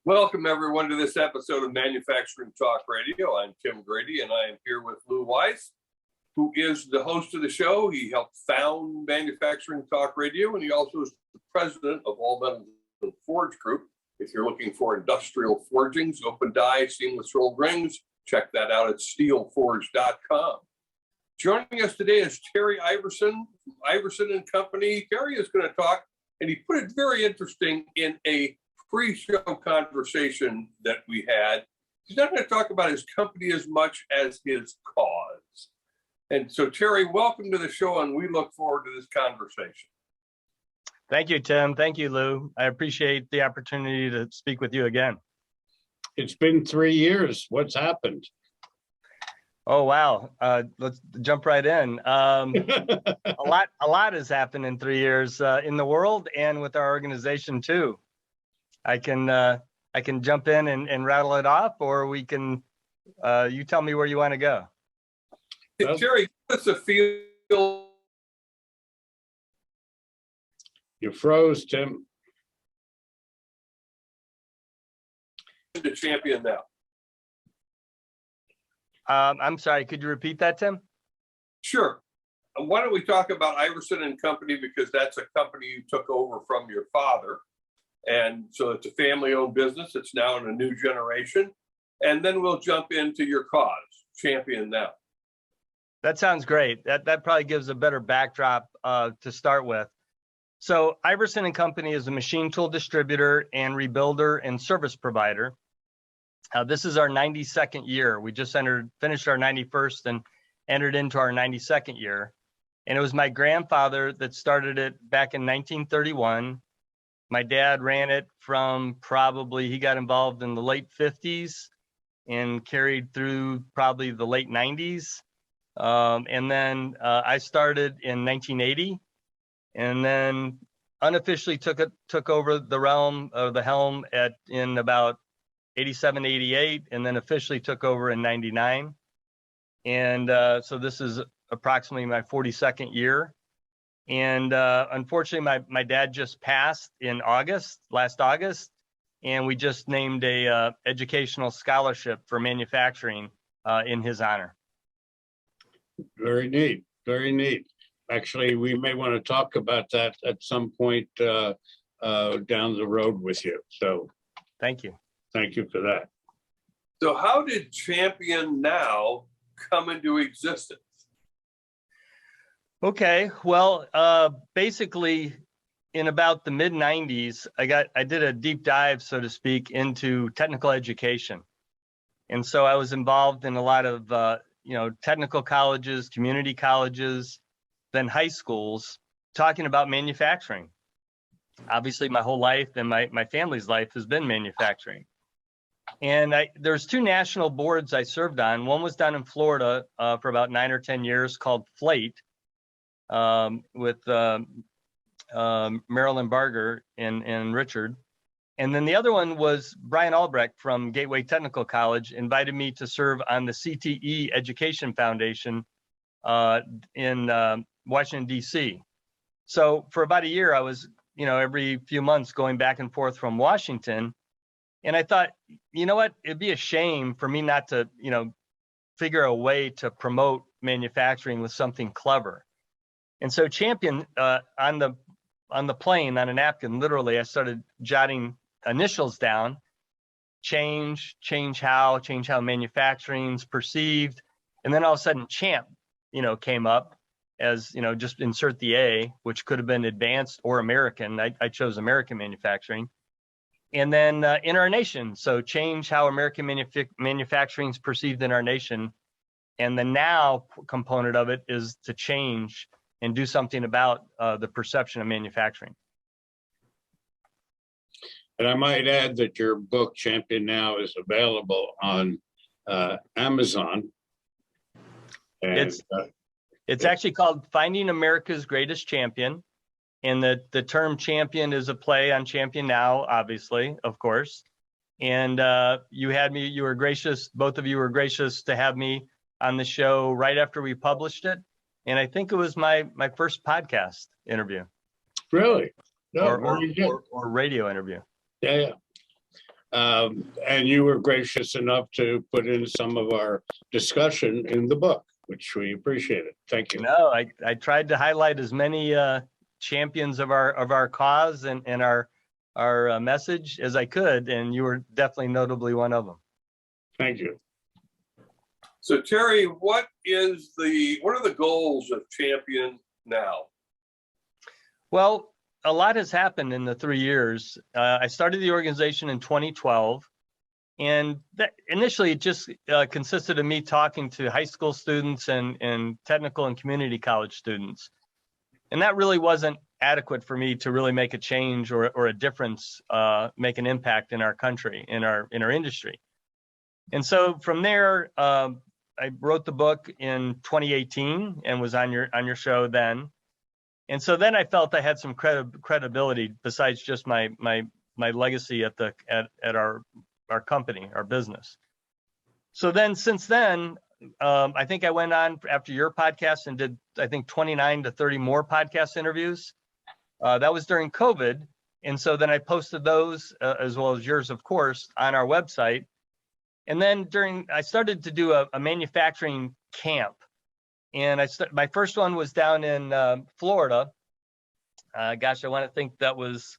Welcome, everyone, to this episode of Manufacturing Talk Radio. I'm Tim Grady, and I am here with Lou Weiss, who is the host of the show. He helped found Manufacturing Talk Radio, and he also is the president of All Metal Forge Group. If you're looking for industrial forgings, open die, seamless rolled rings, check that out at steelforge.com. Joining us today is Terry Iverson, Iverson and Company. Terry is going to talk, and he put it very interesting in a pre-show conversation that we had. He's not going to talk about his company as much as his cause. And so, Terry, welcome to the show, and we look forward to this conversation. Thank you, Tim. Thank you, Lou. I appreciate the opportunity to speak with you again. It's been 3 years. What's happened? Oh, wow. Let's jump right in. A lot has happened in 3 years in the world and with our organization too. I can jump in and rattle it off, or we can, you tell me where you want to go. Hey, Terry, give us a feel. You froze, Tim. The ChampionNOW. I'm sorry, could you repeat that, Tim? Sure. Why don't we talk about Iverson and Company, because that's a company you took over from your father. And so it's a family-owned business. It's now in a new generation. And then we'll jump into your cause, ChampionNOW. That sounds great. That probably gives a better backdrop to start with. So Iverson and Company is a machine tool distributor and rebuilder and service provider. This is our 92nd year. We just finished our 91st and entered into our 92nd year. And it was my grandfather that started it back in 1931. My dad ran it from he got involved in the late 50s and carried through probably the late 90s. And then I started in 1980, and then unofficially took over the helm in about 87, 88, and then officially took over in 99. And so this is approximately my 42nd year. And unfortunately, my dad just passed in last August, and we just named a educational scholarship for manufacturing in his honor. Very neat, very neat. Actually, we may want to talk about that at some point down the road with you. So thank you. Thank you for that. So how did ChampionNOW come into existence? Okay, well, basically in about the mid 90s, I did a deep dive, so to speak, into technical education. And so I was involved in a lot of, technical colleges, community colleges, then high schools, talking about manufacturing. Obviously, my whole life and my family's life has been manufacturing. And there's two national boards I served on. One was down in Florida for about 9 or 10 years called FLATE, with Marilyn Barger and Richard. And then the other one was Brian Albrecht from Gateway Technical College invited me to serve on the CTE Education Foundation in Washington, D.C. So for about a year, I was, every few months going back and forth from Washington. And I thought, you know what, it'd be a shame for me not to, figure a way to promote manufacturing with something clever. And so Champion, on the plane, on a napkin, literally, I started jotting initials down, change how manufacturing's perceived. And then all of a sudden Champ, came up as, just insert the A, which could have been advanced or American. I chose American manufacturing. And then in our nation, so change how American manufacturing is perceived in our nation. And the now component of it is to change and do something about the perception of manufacturing. And I might add that your book, ChampionNOW, is available on Amazon. And, it's actually called Finding America's Greatest Champion. And the term champion is a play on ChampionNOW, obviously, of course. And you were gracious, both of you were gracious to have me on the show right after we published it. And I think it was my first podcast interview. Really? No, or radio interview. Yeah. And you were gracious enough to put in some of our discussion in the book, which we appreciated. Thank you. No, I tried to highlight as many champions of our cause and our message as I could, and you were definitely notably one of them. Thank you. So Terry, what are the goals of Champion Now? Well, a lot has happened in the 3 years. I started the organization in 2012, and initially it just consisted of me talking to high school students and technical and community college students. And that really wasn't adequate for me to really make a change or a difference, make an impact in our country, in our industry. And so from there, I wrote the book in 2018 and was on your show then. And so then I felt I had some credibility besides just my legacy at our company, our business. So then since then, I think I went on after your podcast and did, I think, 29 to 30 more podcast interviews. That was during COVID. And so then I posted those as well as yours, of course, on our website. And then I started to do a manufacturing camp. And my first one was down in Florida. Gosh, I want to think that was,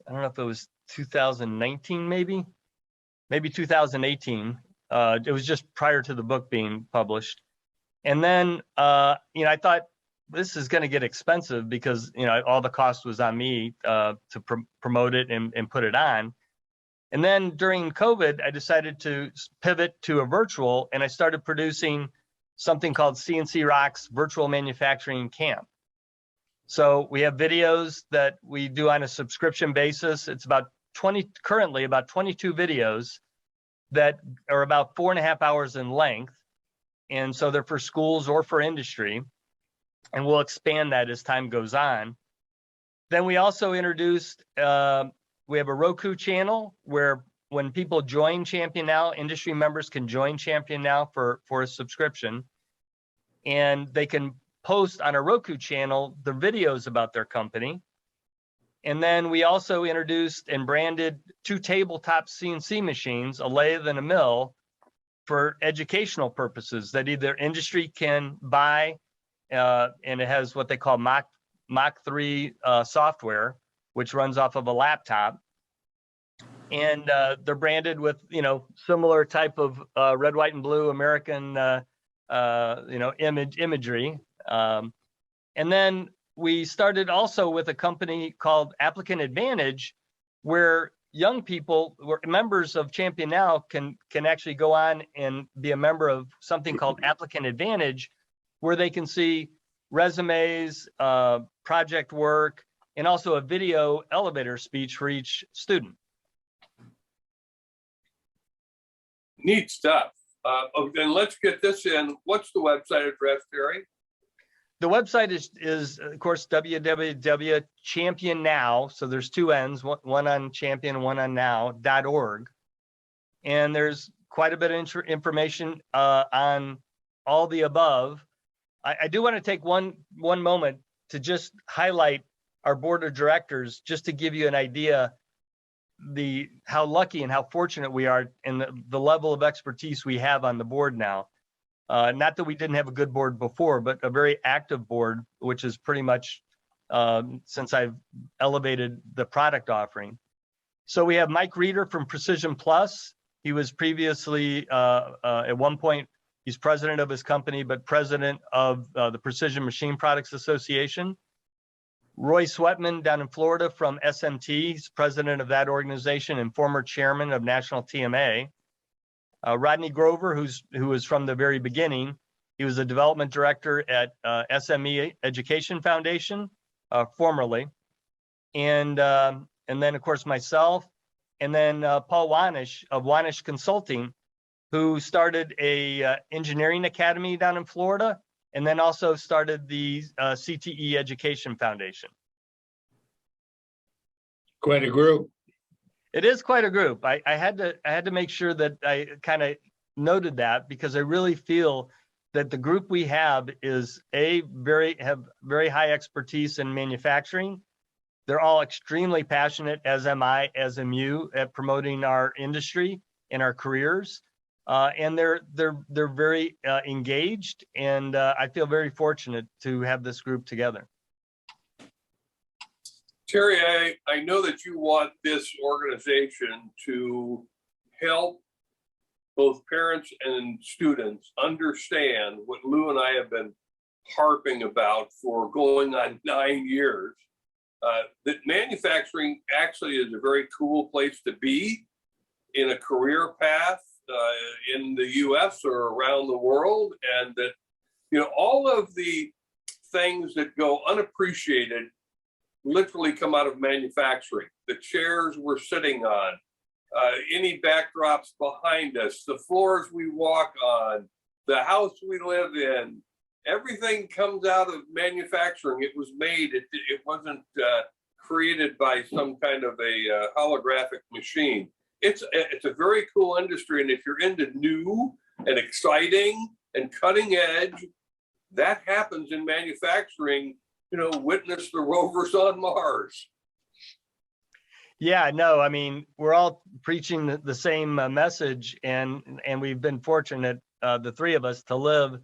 I don't know if it was 2019, maybe 2018. It was just prior to the book being published. And then, I thought this is going to get expensive because, all the cost was on me to promote it and put it on. And then during COVID, I decided to pivot to a virtual, and I started producing something called CNC Rocks Virtual Manufacturing Camp. So we have videos that we do on a subscription basis. It's currently about 22 videos that are about 4.5 hours in length. And so they're for schools or for industry. And we'll expand that as time goes on. Then we also introduced, we have a Roku channel where when people join Champion Now, industry members can join Champion Now for a subscription. And they can post on a Roku channel the videos about their company. And then we also introduced and branded 2 tabletop CNC machines, a lathe and a mill, for educational purposes that either industry can buy, and it has what they call Mach 3 software, which runs off of a laptop. And they're branded with, similar type of red, white, and blue American, imagery. And then we started also with a company called Applicant Advantage, where young people, members of Champion Now, can actually go on and be a member of something called Applicant Advantage, where they can see resumes, project work, and also a video elevator speech for each student. Neat stuff. And let's get this in. What's the website address, Terry? The website is of course, www.ChampionNow. So there's 2 N's, one on champion, one on now.org. And there's quite a bit of information on all the above. I do want to take one moment to just highlight our board of directors, just to give you an idea how lucky and how fortunate we are in the level of expertise we have on the board now. Not that we didn't have a good board before, but a very active board, which is pretty much since I've elevated the product offering. So we have Mike Reeder from Precision Plus. He was previously, at one point, he's president of his company, but president of the Precision Machine Products Association. Roy Sweatman down in Florida from SMT, he's president of that organization and former chairman of National TMA. Rodney Grover, who was from the very beginning, he was a development director at SME Education Foundation, formerly, and then of course myself, and then Paul Wanish of Wanish Consulting, who started a engineering academy down in Florida, and then also started the CTE Education Foundation. Quite a group. It is quite a group. I had to make sure that I kind of noted that, because I really feel that the group we have is very high expertise in manufacturing, They're all extremely passionate, as am I, as am you, at promoting our industry and our careers. And they're very engaged, and I feel very fortunate to have this group together. Terry, I know that you want this organization to help both parents and students understand what Lou and I have been harping about for going on 9 years, that manufacturing actually is a very cool place to be in a career path in the US or around the world, and that, you know, all of the things that go unappreciated literally come out of manufacturing. The chairs we're sitting on, any backdrops behind us, the floors we walk on, the house we live in, everything comes out of manufacturing. It was made, it wasn't created by some kind of a holographic machine. It's a very cool industry, and if you're into new and exciting and cutting edge, that happens in manufacturing. You know, witness the rovers on Mars. Yeah, no, I mean, we're all preaching the same message, and we've been fortunate, the three of us, to live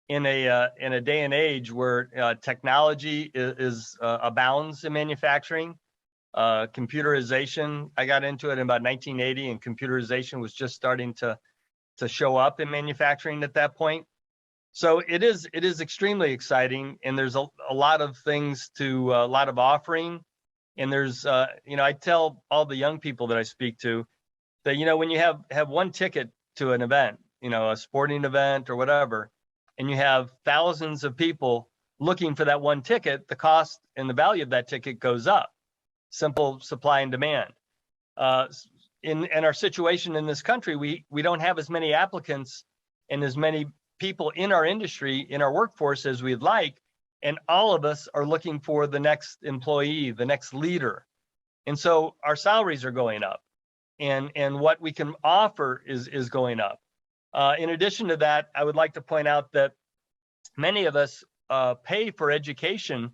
in a day and age where technology is abounds in manufacturing. Computerization, I got into it in about 1980, and computerization was just starting to show up in manufacturing at that point. So it is extremely exciting, and there's a lot of things a lot of offering. And there's, you know, I tell all the young people that I speak to that, you know, when you have one ticket to an event, you know, a sporting event or whatever, and you have thousands of people looking for that one ticket, the cost and the value of that ticket goes up. Simple supply and demand. In our situation in this country, we don't have as many applicants and as many people in our industry, in our workforce, as we'd like, and all of us are looking for the next employee, the next leader. And so our salaries are going up, and what we can offer is going up. In addition to that, I would like to point out that many of us pay for education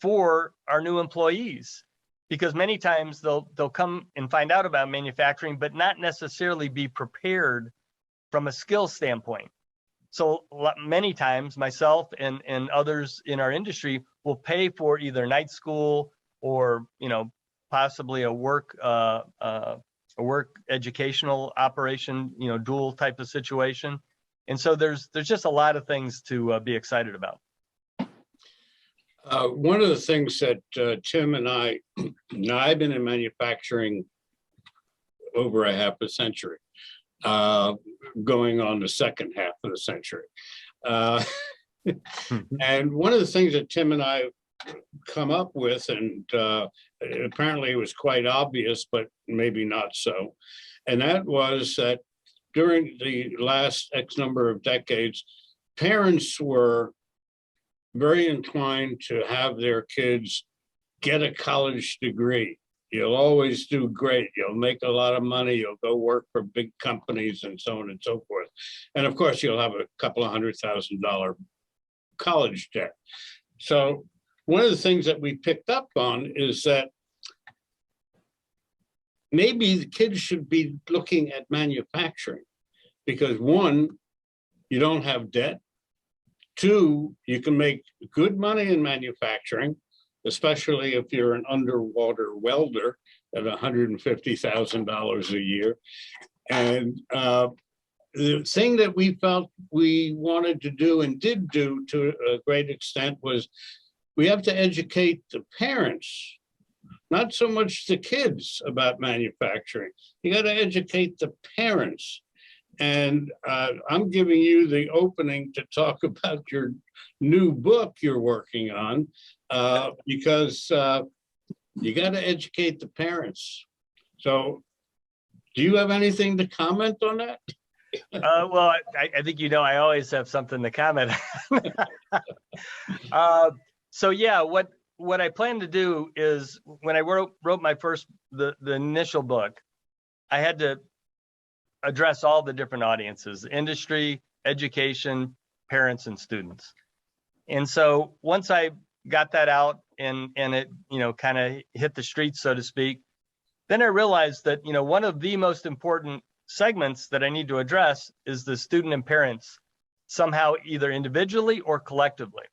for our new employees, because many times they'll come and find out about manufacturing, but not necessarily be prepared from a skill standpoint. So many times myself and others in our industry will pay for either night school or, you know, possibly a work educational operation, you know, dual type of situation. And so there's just a lot of things to be excited about. One of the things that Tim and I, now I've been in manufacturing over a half a century, going on the second half of the century. And one of the things that Tim and I come up with, and apparently it was quite obvious, but maybe not so, and that was that during the last X number of decades, parents were very inclined to have their kids get a college degree. You'll always do great. You'll make a lot of money. You'll go work for big companies and so on and so forth. And of course, you'll have a couple of $100,000 college debt. So one of the things that we picked up on is that maybe the kids should be looking at manufacturing, because one, you don't have debt. Two, you can make good money in manufacturing, especially if you're an underwater welder at $150,000 a year. And the thing that we felt we wanted to do and did do to a great extent was we have to educate the parents, not so much the kids, about manufacturing. You got to educate the parents. And I'm giving you the opening to talk about your new book you're working on, because you got to educate the parents. So do you have anything to comment on that? Well, I think, you know, I always have something to comment. So yeah, what I plan to do is, when I wrote my first, the initial book, I had to address all the different audiences: industry, education, parents, and students. And so once I got that out, and it, kind of hit the streets, so to speak, then I realized that, one of the most important segments that I need to address is the student and parents, somehow either individually or collectively.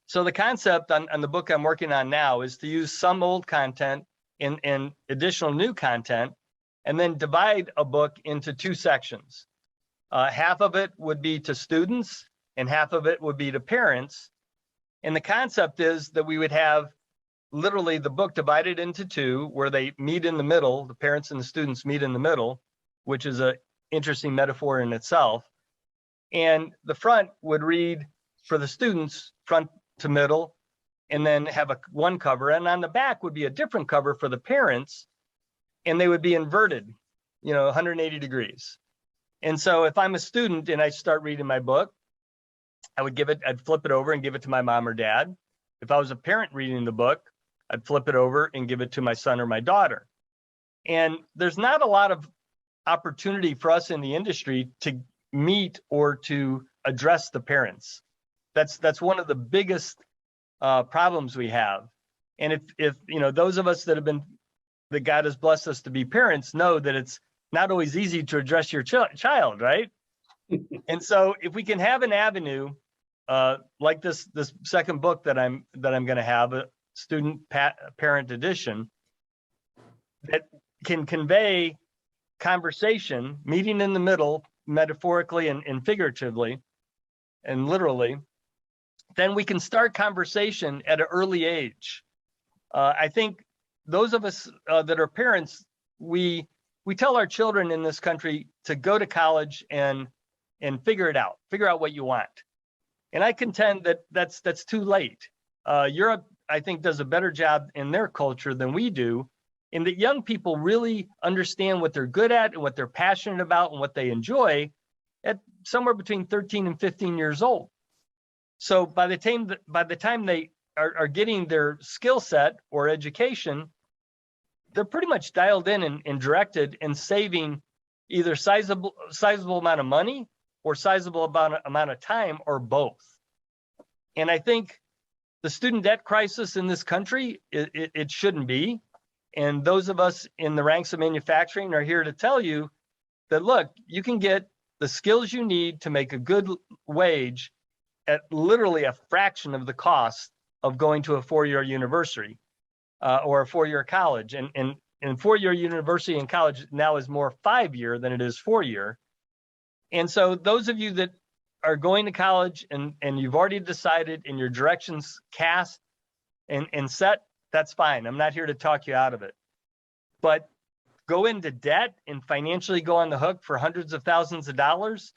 So the concept on the book I'm working on now is to use some old content and additional new content, and then divide a book into two sections. Half of it would be to students and half of it would be to parents. And the concept is that we would have literally the book divided into two, where they meet in the middle, the parents and the students meet in the middle, which is an interesting metaphor in itself. And the front would read for the students, front to middle, and then have one cover. And on the back would be a different cover for the parents, and they would be inverted, 180 degrees. And so if I'm a student and I start reading my book, I'd flip it over and give it to my mom or dad. If I was a parent reading the book, I'd flip it over and give it to my son or my daughter. And there's not a lot of opportunity for us in the industry to meet or to address the parents. That's one of the biggest problems we have. And if those of us that God has blessed us to be parents know that it's not always easy to address your child, right? And so if we can have an avenue like this second book that I'm going to have, a student parent edition, that can convey conversation, meeting in the middle, metaphorically and figuratively and literally, then we can start conversation at an early age. I think those of us that are parents, we tell our children in this country to go to college and figure it out, figure out what you want. And I contend that that's too late. Europe, I think, does a better job in their culture than we do, in that young people really understand what they're good at and what they're passionate about and what they enjoy at somewhere between 13 and 15 years old. So by the time they are getting their skill set or education, they're pretty much dialed in and directed and saving either sizable amount of money or sizable amount of time, or both. And I think the student debt crisis in this country, it shouldn't be. And those of us in the ranks of manufacturing are here to tell you that, look, you can get the skills you need to make a good wage at literally a fraction of the cost of going to a four-year university or a four-year college. And four-year university and college now is more five-year than it is four-year. And so those of you that are going to college and you've already decided and your direction's cast and set, that's fine. I'm not here to talk you out of it. But go into debt and financially go on the hook for hundreds of thousands of dollars,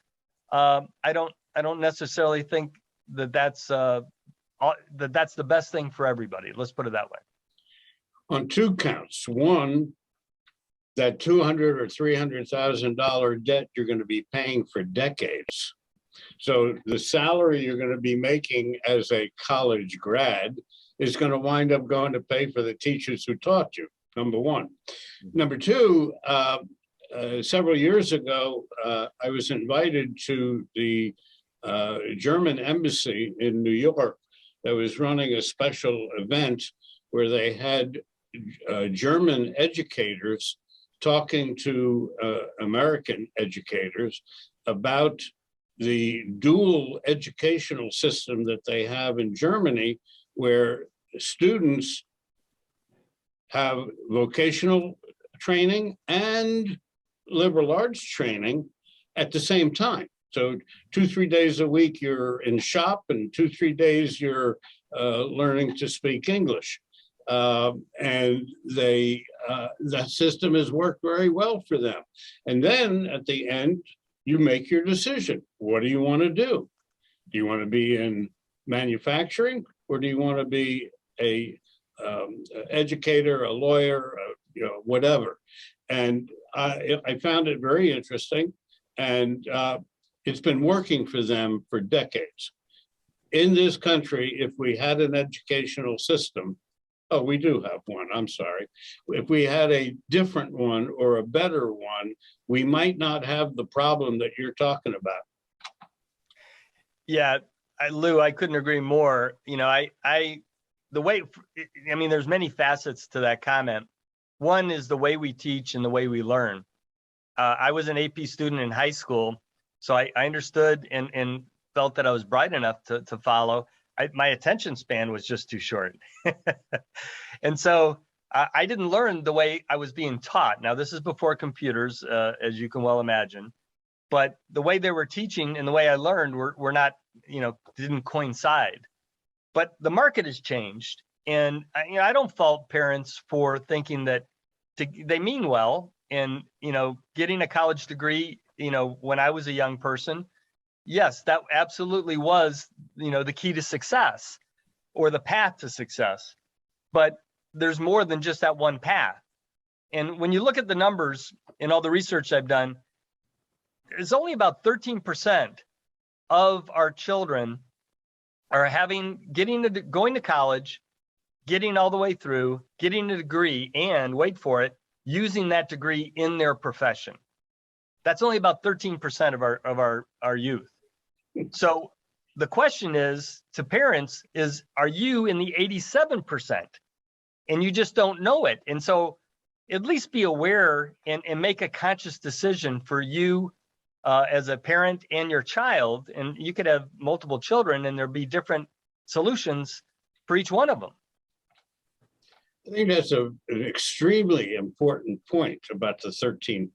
I don't necessarily think that's the best thing for everybody. Let's put it that way. On two counts. One, that $200,000 or $300,000 debt you're going to be paying for decades. So the salary you're going to be making as a college grad is going to wind up going to pay for the teachers who taught you, number one. Number two, several years ago, I was invited to the German embassy in New York that was running a special event where they had German educators talking to American educators about the dual educational system that they have in Germany, where students have vocational training and liberal arts training at the same time. So 2-3 days a week you're in shop, and 2-3 days you're learning to speak English. And that system has worked very well for them. And then at the end, you make your decision. What do you want to do? Do you want to be in manufacturing, or do you want to be a educator, a lawyer, whatever? And I found it very interesting, and it's been working for them for decades. In this country, if we had an educational system, we do have one, I'm sorry. If we had a different one or a better one, we might not have the problem that you're talking about. Yeah, Lou, I couldn't agree more. I the way, I mean, there's many facets to that comment. One is the way we teach and the way we learn. I was an AP student in high school, so I understood and felt that I was bright enough to follow. My attention span was just too short. And so I didn't learn the way I was being taught. Now, this is before computers, as you can well imagine. But the way they were teaching and the way I learned were not, didn't coincide. But the market has changed. And I don't fault parents for thinking that they mean well. And, getting a college degree, when I was a young person, yes, that absolutely was, the key to success or the path to success. But there's more than just that one path. And when you look at the numbers and all the research I've done, there's only about 13% of our children are going to college, getting all the way through, getting a degree, and wait for it, using that degree in their profession. That's only about 13% of our youth. So the question is to parents is, are you in the 87%? And you just don't know it. And so at least be aware and make a conscious decision for you as a parent and your child. And you could have multiple children and there'll be different solutions for each one of them. I think that's an extremely important point about the 13%,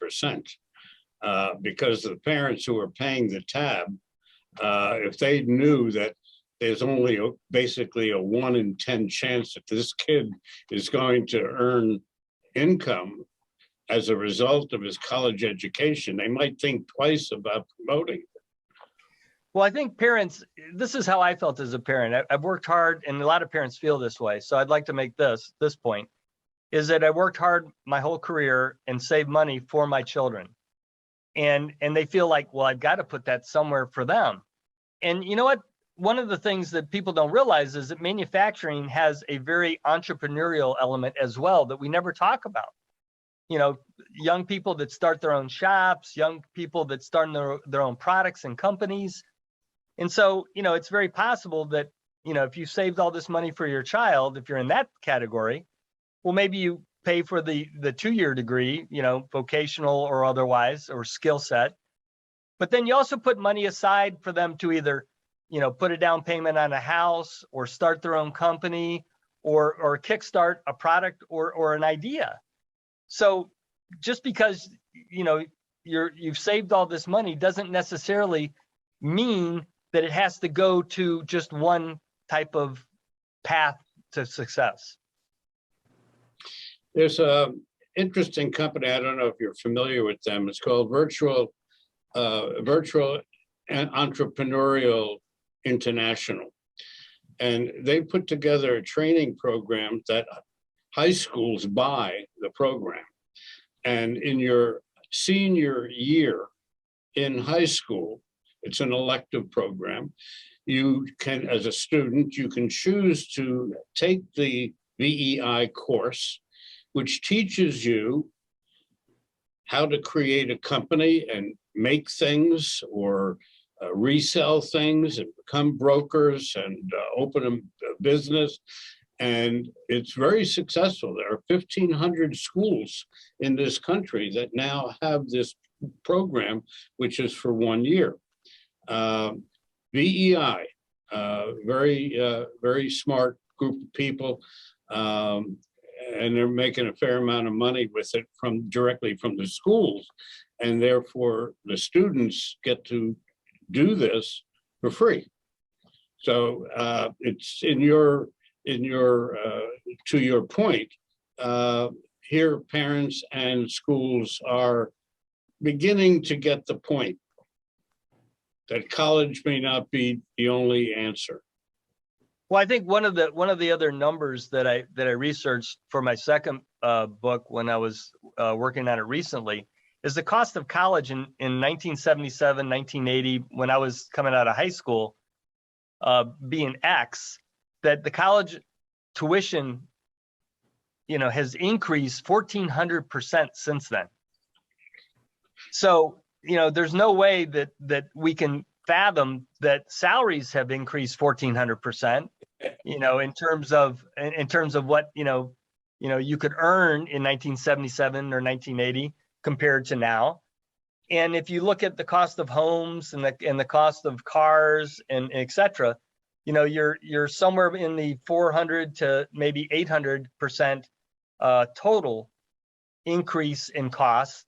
because the parents who are paying the tab, if they knew that there's only basically a 1 in 10 chance that this kid is going to earn income as a result of his college education, they might think twice about promoting. Well, I think parents, this is how I felt as a parent. I've worked hard, and a lot of parents feel this way. So I'd like to make this point, is that I worked hard my whole career and saved money for my children. And they feel like, well, I've got to put that somewhere for them. And you know what? One of the things that people don't realize is that manufacturing has a very entrepreneurial element as well that we never talk about. Young people that start their own shops, young people that start their own products and companies. And so, it's very possible that, if you saved all this money for your child, if you're in that category, well, maybe you pay for the 2-year degree, vocational or otherwise, or skill set. But then you also put money aside for them to either, put a down payment on a house or start their own company or kickstart a product or an idea. So just because, you've saved all this money doesn't necessarily mean that it has to go to just one type of path to success. There's an interesting company, I don't know if you're familiar with them, it's called Virtual and Entrepreneurial International. And they put together a training program that high schools buy the program. And in your senior year in high school, it's an elective program. You can, as a student, you can choose to take the VEI course, which teaches you how to create a company and make things or resell things and become brokers and open a business. And it's very successful. There are 1,500 schools in this country that now have this program, which is for 1 year. VEI, very smart group of people, and they're making a fair amount of money with it directly from the schools, and therefore the students get to do this for free. So it's to your point, here parents and schools are beginning to get the point that college may not be the only answer. Well, I think one of the other numbers that I researched for my second book when I was working on it recently is the cost of college in 1977, 1980, when I was coming out of high school, being X, that the college tuition, has increased 1,400% since then. So, there's no way that we can fathom that salaries have increased 1,400%. in terms of what, you could earn in 1977 or 1980 compared to now. And if you look at the cost of homes and the cost of cars and et cetera, you're somewhere in the 400 to maybe 800% total increase in costs.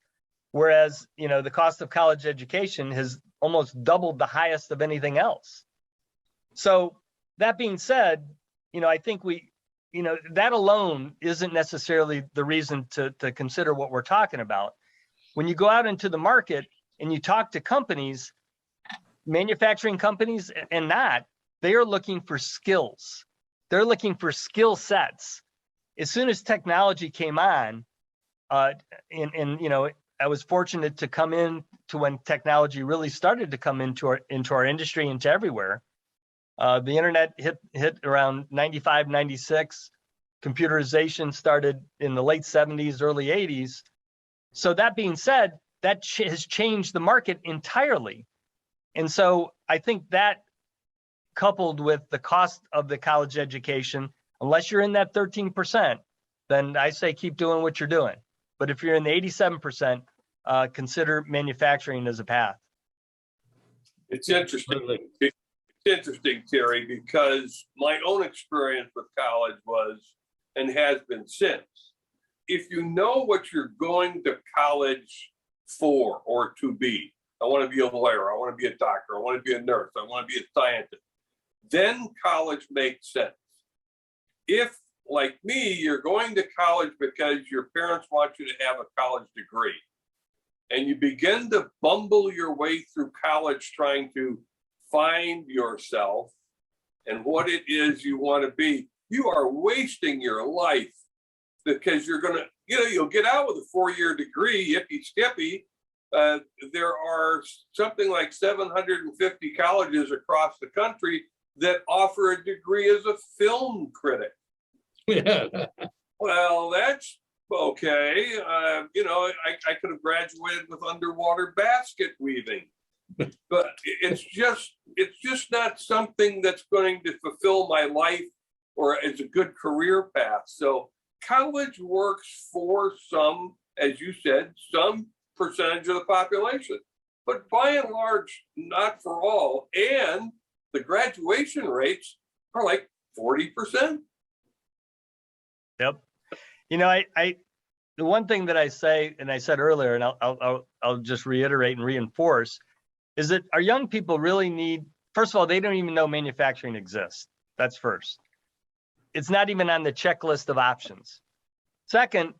Whereas, the cost of college education has almost doubled the highest of anything else. So that being said, I think that alone isn't necessarily the reason to consider what we're talking about. When you go out into the market and you talk to companies, manufacturing companies and not, they are looking for skills. They're looking for skill sets. As soon as technology came on, I was fortunate to come in to when technology really started to come into our industry, into everywhere. The internet hit around 95, 96. Computerization started in the late 70s, early 80s. So that being said, that has changed the market entirely. And so I think that, coupled with the cost of the college education, unless you're in that 13%, then I say keep doing what you're doing. But if you're in the 87%, consider manufacturing as a path. It's interesting. It's interesting, Terry, because my own experience with college was, and has been since, if you know what you're going to college for or to be, I want to be a lawyer, I want to be a doctor, I want to be a nurse, I want to be a scientist, then college makes sense. If, like me, you're going to college because your parents want you to have a college degree, and you begin to bumble your way through college trying to find yourself and what it is you want to be, you are wasting your life, because you're going to, you'll get out with a 4-year degree, yippee skippy. There are something like 750 colleges across the country that offer a degree as a film critic. Yeah. Well, that's okay. I could have graduated with underwater basket weaving, but it's just not something that's going to fulfill my life or as a good career path. So college works for some, as you said, some percentage of the population, but by and large, not for all. And the graduation rates are like 40%. Yep. The one thing that I say, and I said earlier, and I'll just reiterate and reinforce, is that our young people really need, first of all, they don't even know manufacturing exists. That's first. It's not even on the checklist of options. Second,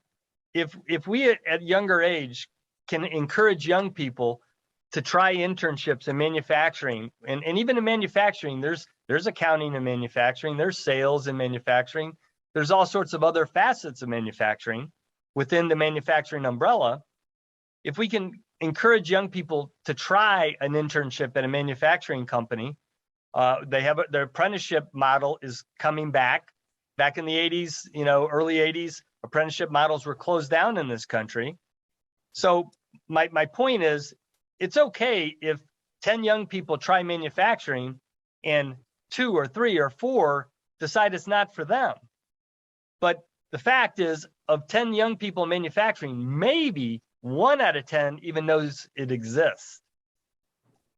if we at younger age can encourage young people to try internships in manufacturing, and even in manufacturing, there's accounting in manufacturing, there's sales in manufacturing, there's all sorts of other facets of manufacturing within the manufacturing umbrella. If we can encourage young people to try an internship at a manufacturing company, their apprenticeship model is coming back. Back in the 80s, early 80s, apprenticeship models were closed down in this country. So my point is, it's okay if 10 young people try manufacturing and 2 or 3 or 4 decide it's not for them. But the fact is, of 10 young people in manufacturing, maybe 1 out of 10 even knows it exists.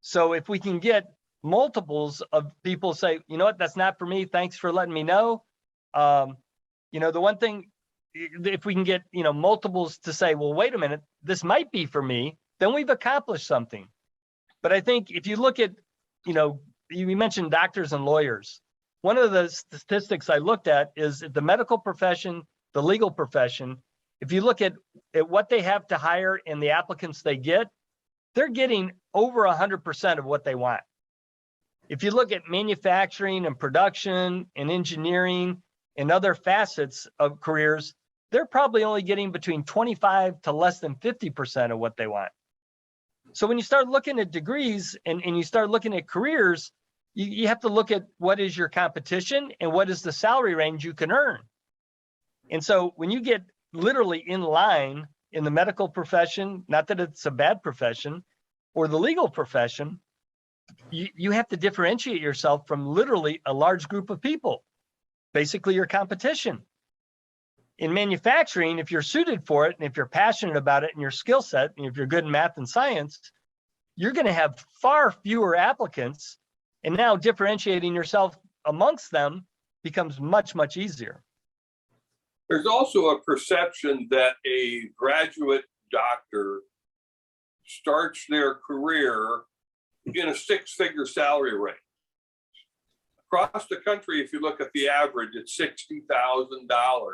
So if we can get multiples of people say, you know what, that's not for me, thanks for letting me know. The one thing, if we can get, multiples to say, well, wait a minute, this might be for me, then we've accomplished something. But I think if you look at, you mentioned doctors and lawyers. One of the statistics I looked at is the medical profession, the legal profession. If you look at what they have to hire and the applicants they get, they're getting over 100% of what they want. If you look at manufacturing and production and engineering and other facets of careers, they're probably only getting between 25 to less than 50% of what they want. So when you start looking at degrees and you start looking at careers, you have to look at what is your competition and what is the salary range you can earn. And so when you get literally in line in the medical profession, not that it's a bad profession, or the legal profession, you have to differentiate yourself from literally a large group of people, basically your competition. In manufacturing, if you're suited for it, and if you're passionate about it and your skill set, and if you're good in math and science, you're going to have far fewer applicants. And now differentiating yourself amongst them becomes much, much easier. There's also a perception that a graduate doctor starts their career in a six-figure salary range. Across the country, if you look at the average, it's $60,000,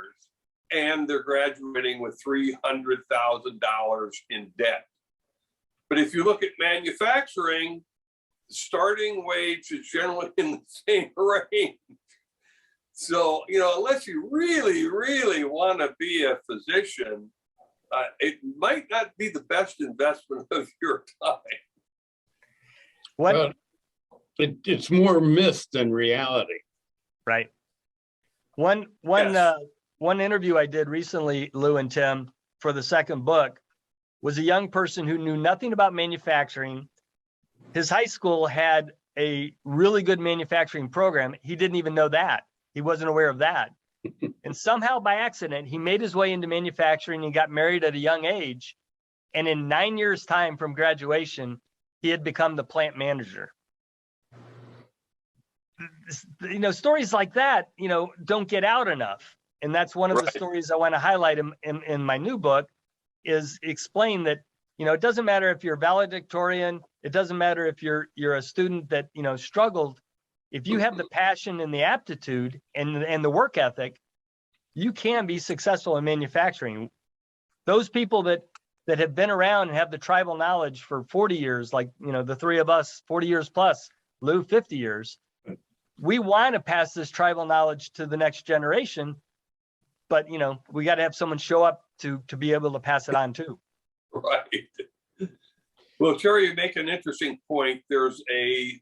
and they're graduating with $300,000 in debt. But if you look at manufacturing, the starting wage is generally in the same range. So, you know, unless you really, really want to be a physician, it might not be the best investment of your time. What? It's more myth than reality. Right. One Yes. One interview I did recently, Lou and Tim, for the second book, was a young person who knew nothing about manufacturing. His high school had a really good manufacturing program. He didn't even know that. He wasn't aware of that. And somehow by accident, he made his way into manufacturing and got married at a young age. And in 9 years' time from graduation, he had become the plant manager. You know, stories like that, you know, don't get out enough. And that's one of the stories I want to highlight in my new book, is explain that, you know, it doesn't matter if you're valedictorian, it doesn't matter if you're a student that, you know, struggled. If you have the passion and the aptitude and the work ethic, you can be successful in manufacturing. Those people that have been around and have the tribal knowledge for 40 years, like, you know, the three of us, 40 years plus, Lou, 50 years, we want to pass this tribal knowledge to the next generation, but, you know, we got to have someone show up to be able to pass it on too. Right. Well, Terry, you make an interesting point. There's a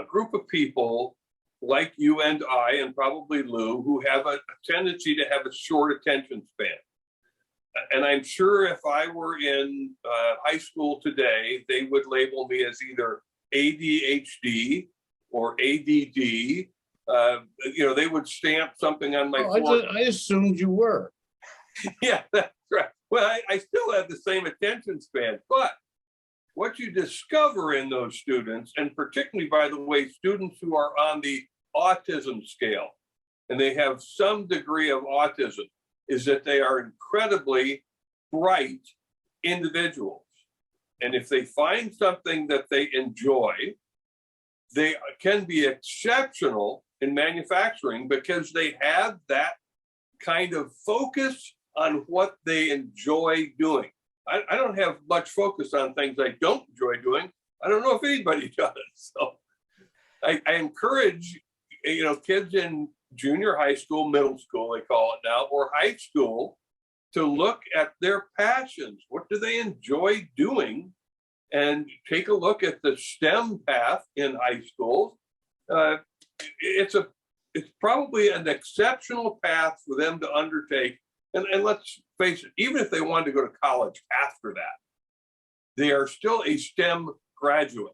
group of people like you and I, and probably Lou, who have a tendency to have a short attention span. And I'm sure if I were in high school today, they would label me as either ADHD or ADD. You know, they would stamp something on my forehead. I assumed you were. Yeah, that's right. Well, I still have the same attention span, but what you discover in those students, and particularly, by the way, students who are on the autism scale, and they have some degree of autism, is that they are incredibly bright individuals. And if they find something that they enjoy, they can be exceptional in manufacturing because they have that kind of focus on what they enjoy doing. I don't have much focus on things I don't enjoy doing. I don't know if anybody does. So I encourage, you know, kids in junior high school, middle school, they call it now, or high school, to look at their passions. What do they enjoy doing? And take a look at the STEM path in high schools. It's probably an exceptional path for them to undertake. And let's face it, even if they wanted to go to college after that, they are still a STEM graduate.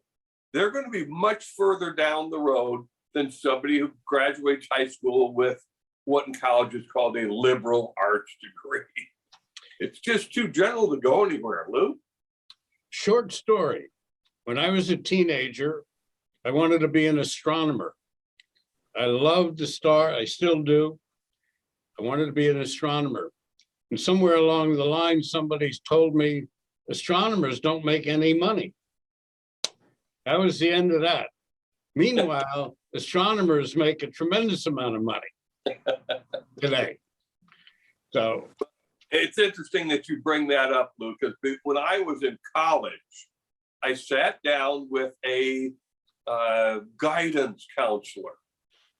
They're going to be much further down the road than somebody who graduates high school with what in college is called a liberal arts degree. It's just too general to go anywhere, Lou. Short story. When I was a teenager, I wanted to be an astronomer. I loved the star. I still do. I wanted to be an astronomer. And somewhere along the line, somebody's told me astronomers don't make any money. That was the end of that. Meanwhile, astronomers make a tremendous amount of money today. So it's interesting that you bring that up, Lou, because when I was in college, I sat down with a guidance counselor.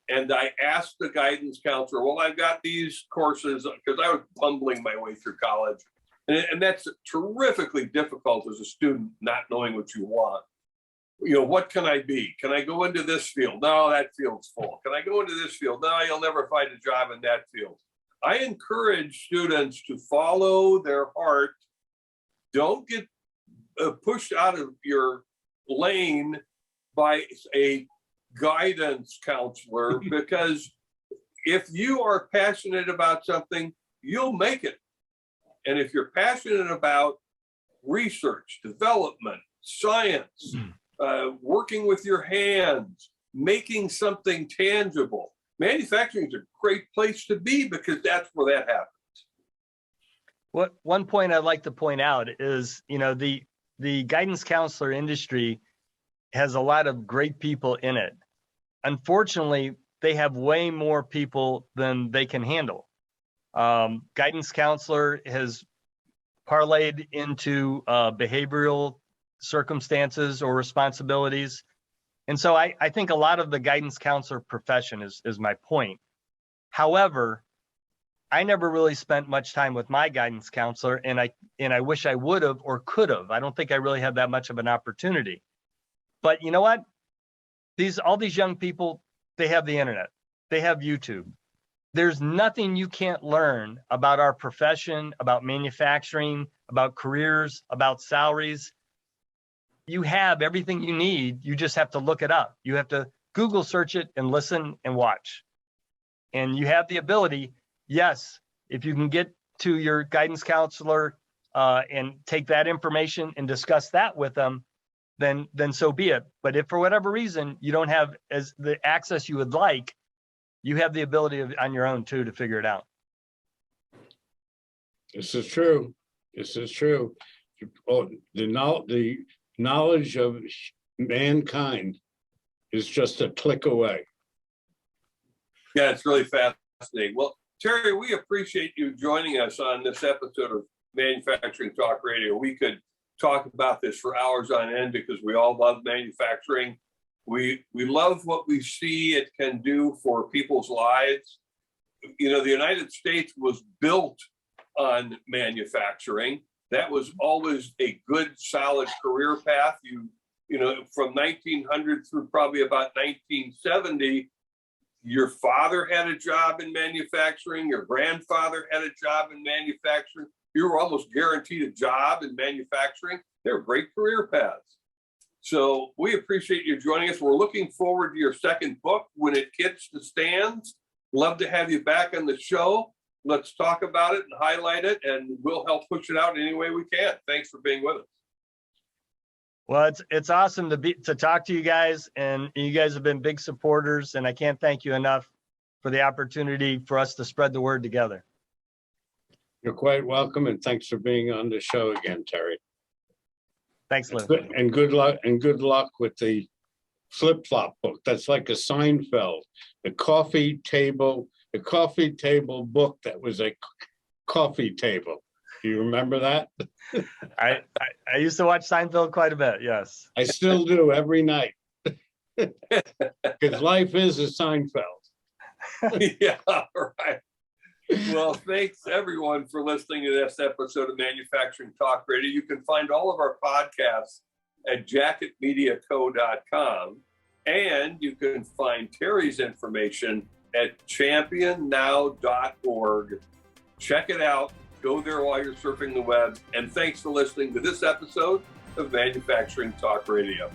And I asked the guidance counselor, well, I've got these courses, because I was bumbling my way through college. And that's terrifically difficult as a student, not knowing what you want. You know, what can I be? Can I go into this field? No, that field's full. Can I go into this field? No, you'll never find a job in that field. I encourage students to follow their heart. Don't get pushed out of your lane by a guidance counselor, because if you are passionate about something, you'll make it. And if you're passionate about research, development, science, working with your hands, making something tangible, manufacturing is a great place to be, because that's where that happens. One point I'd like to point out is, the guidance counselor industry has a lot of great people in it. Unfortunately, they have way more people than they can handle. Guidance counselor has parlayed into behavioral circumstances or responsibilities. And so I think a lot of the guidance counselor profession is my point. However, I never really spent much time with my guidance counselor, and I wish I would have or could have. I don't think I really had that much of an opportunity. But you know what? All these young people, they have the internet, they have YouTube. There's nothing you can't learn about our profession, about manufacturing, about careers, about salaries. You have everything you need. You just have to look it up. You have to Google search it and listen and watch. And you have the ability, yes, if you can get to your guidance counselor and take that information and discuss that with them, then so be it. But if for whatever reason you don't have as the access you would like, you have the ability on your own too to figure it out. This is true. This is true. Oh, the knowledge of mankind is just a click away. Yeah, it's really fascinating. Well, Terry, we appreciate you joining us on this episode of Manufacturing Talk Radio. We could talk about this for hours on end, because we all love manufacturing. We love what we see it can do for people's lives. The United States was built on manufacturing. That was always a good, solid career path. From 1900 through probably about 1970, your father had a job in manufacturing, your grandfather had a job in manufacturing. You were almost guaranteed a job in manufacturing. They're great career paths. So we appreciate you joining us. We're looking forward to your second book when it hits the stands. Love to have you back on the show. Let's talk about it and highlight it, and we'll help push it out any way we can. Thanks for being with us. Well, it's awesome to talk to you guys, and you guys have been big supporters, and I can't thank you enough for the opportunity for us to spread the word together. You're quite welcome, and thanks for being on the show again, Terry. Thanks, Lou. And good luck with the flip-flop book. That's like a Seinfeld, the coffee table book that was a coffee table. Do you remember that? I used to watch Seinfeld quite a bit, yes. I still do every night. Because life is a Seinfeld. Yeah, right. Well, thanks everyone for listening to this episode of Manufacturing Talk Radio. You can find all of our podcasts at jacketmediaco.com, and you can find Terry's information at championnow.org. Check it out. Go there while you're surfing the web. And thanks for listening to this episode of Manufacturing Talk Radio.